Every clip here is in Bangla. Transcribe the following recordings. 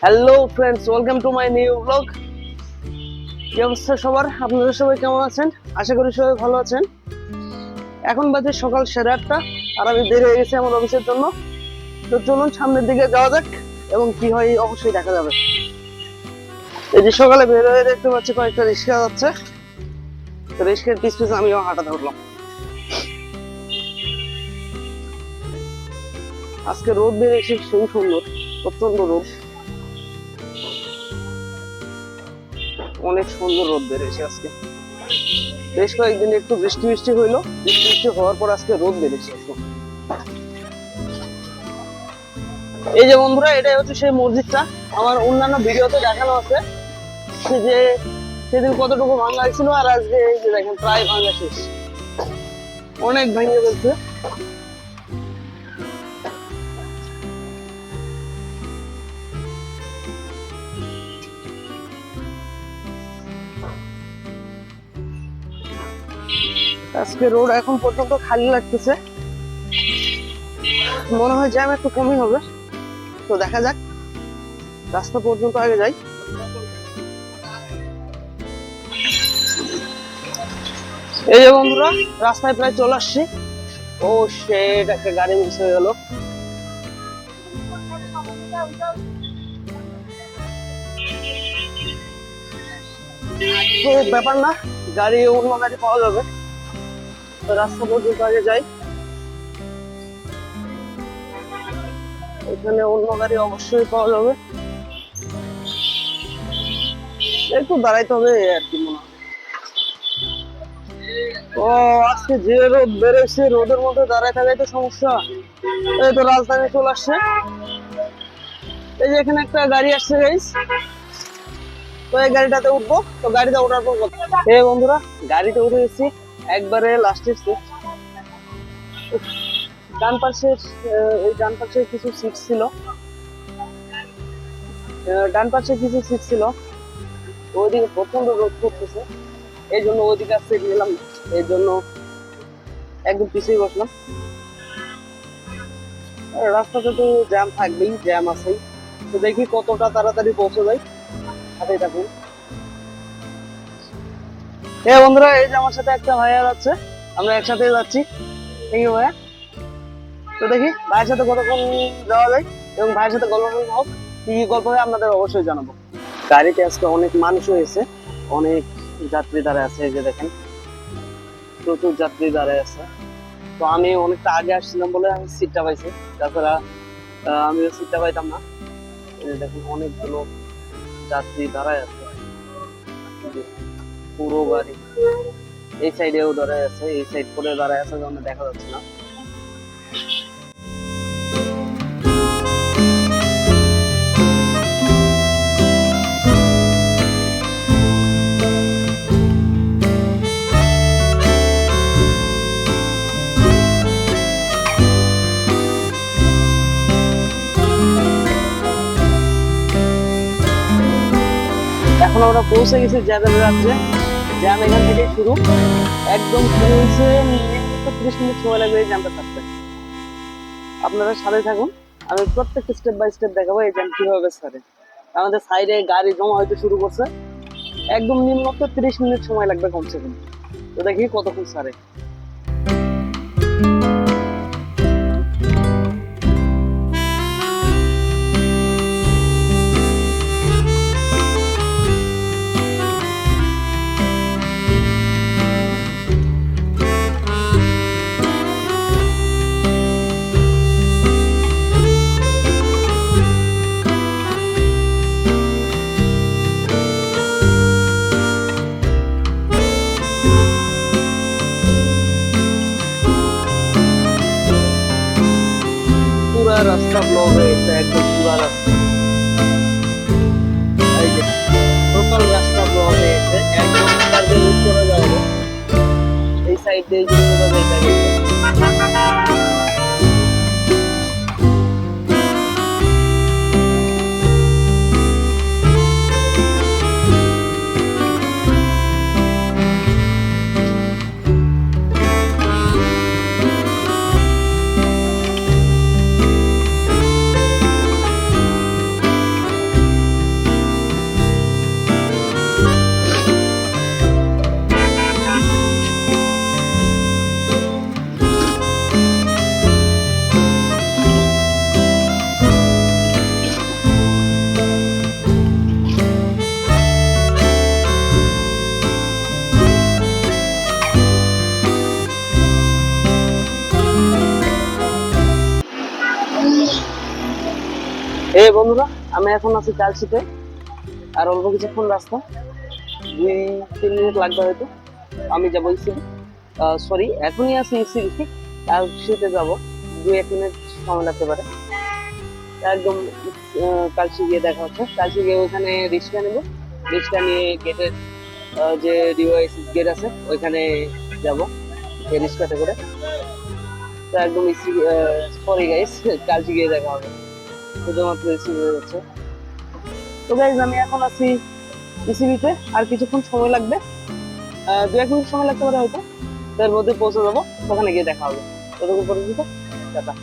Hello friends, welcome to my new blog. কি অবস্থা সবার? আপনারা সবাই কেমন আছেন? আশা করি সবাই ভালো আছেন। এখন বাজে সকাল 8:30 আর আমি বের হয়ে গেছি আমার অফিসের জন্য। তো চলুন সামনের দিকে যাওয়া যাক এবং কি হয় অবশ্যই দেখা যাবে। এই যে সকালে বের হয়ে দেখতে পাচ্ছি কয়েকটা রিক্সা যাচ্ছে, তো রিক্সার পিছ পিছ আমিও হাঁটা ধরলাম। আজকে রোদ বেরিয়েছে, সেই সুন্দর, প্রচন্ড রোদ, অনেক সুন্দর রোদ বেরিয়েছে আজকে। বেশ কয়েকদিন একটু বৃষ্টি বৃষ্টি হইলো, বৃষ্টি বৃষ্টি হওয়ার পর আজকে রোদ বেরিয়েছে। এই যে বন্ধুরা, এটাই হচ্ছে সেই মসজিদটা। আমার অন্যান্য ভিডিওতে দেখানো আছে যে সেদিন কতটুকু ভাঙা হয়েছিল, আর আজকে এই যে দেখেন প্রায় ভাঙা শেষ, অনেক ভেঙে ফেলছে। আজকে রোড এখন পর্যন্ত খালি লাগতেছে, মনে হয় জ্যাম একটু কমই হবে। তো দেখা যাক, রাস্তা পর্যন্ত আগে যাই। এই যে বন্ধুরা, রাস্তায় প্রায় চলে আসছি। ও শিট, একটা গাড়ি মিস হয়ে গেল। তো ব্যাপার না, গাড়ি অন্য গাড়ি পাওয়া যাবে। তো রাস্তা পর্যন্ত আগে যাই, এখানে অন্য গাড়ি অবশ্যই পাওয়া যাবে। একটু দাঁড়াইতে হবে আর কি মনে হয়। ও আজকে যে রোদ বেরোচ্ছে, রোদের মধ্যে দাঁড়ায় থাকাই তো সমস্যা। এই তো রাজধানী চলে আসছে। এই যে এখানে একটা গাড়ি আসছে গাইস, তো এই গাড়িটাতে উঠবো। তো গাড়িতে ওঠার পর এই বন্ধুরা, গাড়িতে উঠে গেছি, একবারে লাস্টের সিট। ডান পাশে এই ডান পাশে কিছু সিট ছিল, ডান পাশে কিছু সিট ছিল, ওইদিকে প্রচন্ড রোদ করতেছে, এই জন্য ওইদিকে সিট নিলাম, এই জন্য একদম পিছিয়ে বসলাম। রাস্তাতে তো জ্যাম থাকবেই, জ্যাম আছেই। তো দেখি কতটা তাড়াতাড়ি পৌঁছে যাই, সাথেই থাকুন। বন্ধুরা, এই যে আমার সাথে একটা ভাইয়া যাচ্ছে, আমরা একসাথে যাচ্ছি। থ্যাংক ইউ ভাইয়া। তো দেখি ভাইয়ের সাথে কতক্ষণ যাওয়া যায় এবং ভাইয়ের সাথে গল্প হোক, কি কি গল্প হয় আপনাদের অবশ্যই জানাবো। গাড়িতে আজকে অনেক মানুষ হয়েছে, অনেক যাত্রী দাঁড়ায় আছে। এই যে দেখেন, প্রচুর যাত্রী দাঁড়ায় আছে। তো আমি অনেকটা আগে আসছিলাম বলে আমি সিটটা পাইছি, তাছাড়া আমিও সিটটা পাইতাম না। এই যে দেখুন, অনেকগুলো যাত্রী দাঁড়ায় আছে, পুরো গাড়ি। এই সাইডেও দাঁড়ায় আছে, এই সাইড করে দাঁড়ায় আছে, যেন দেখা যাচ্ছে না। এখন আমরা পৌঁছে গেছি জ্যামের রাজ্যে। জ্যাম এখান থেকে শুরু, একদম শুরু হয়েছে। 30 মিনিট সময় লাগবে এই জ্যামটা থাকতে। আপনারা সাথে থাকুন, আমি প্রত্যেকটা স্টেপ বাই স্টেপ দেখাবো এই জ্যাম কিভাবে সারে। আমাদের সাইডে গাড়ি জমা হইতে শুরু করছে, একদম নিম্নত 30 মিনিট সময় লাগবে কমসে কম। তো দেখি কতক্ষণ সারে। পুরা রাস্তা ব্লক হয়ে গেছে, একদম পুরা রাস্তা। এই যে টোটাল রাস্তা ব্লক হয়ে গেছে, একদম কাজে রুট করে যাবো। এই সাইড দিয়ে যেটা বন্ধুরা, আমি এখন আছি কালশিতে। আর অল্প কিছুক্ষণ রাস্তা, 2-3 মিনিট লাগবে হয়তো। আমি যাবো ইসিবি, সরি এখনই আছি ইসিবি, কালশিতে যাব। 2-1 মিনিট সময় লাগতে পারে। একদম কালশি গিয়ে দেখা হচ্ছে। কালশি গিয়ে ওখানে রিক্সা নেব, রিক্সা নিয়ে গেটের যে ডিওয়াইসিস গেট আছে ওইখানে যাব এই রিক্সাতে করে। তো একদম সরি গাইস, কালশি গিয়ে দেখা হবে। শুধুমাত্র ইসিবি হচ্ছে। তো গাইস আমি এখন আছি ইসিবিতে, আর কিছুক্ষণ সময় লাগবে, 2-1 মিনিট সময় লাগতে পারে হয়তো। তার মধ্যে পৌঁছে যাবো, ওখানে গিয়ে দেখা হবে। ততক্ষণ পর্যন্ত টাটা।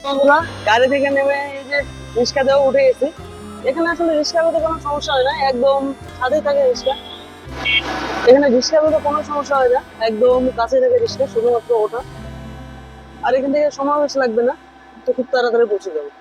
বন্ধুরা, গাড়ি থেকে নেমে এই যে রিক্সাতেও উঠে গেছি। এখানে আসলে রিক্সা পেতে কোনো সমস্যা হয় না, একদম সাথেই থাকে রিক্সা। এখানে রিক্সা পেতে কোনো সমস্যা হয় না, একদম কাছে থাকে রিক্সা, শুধুমাত্র ওঠা। আর এখান থেকে সময় বেশি লাগবে না, তো খুব তাড়াতাড়ি পৌঁছে যাবো।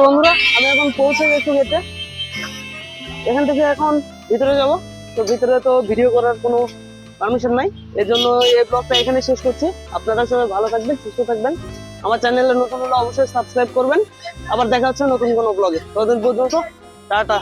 বন্ধুরা, আমি এখন পৌঁছে গেছি গেটে। এখান থেকে এখন ভিতরে যাব। তো ভিতরে তো ভিডিও করার কোনো পারমিশন নাই, এর জন্য এই ব্লগটা এখানে শেষ করছি। আপনারা সবাই ভালো থাকবেন, সুস্থ থাকবেন। আমার চ্যানেলে নতুন হলে অবশ্যই সাবস্ক্রাইব করবেন। আবার দেখা হচ্ছে নতুন কোনো ব্লগে। ততদিন পর্যন্ত টাটা।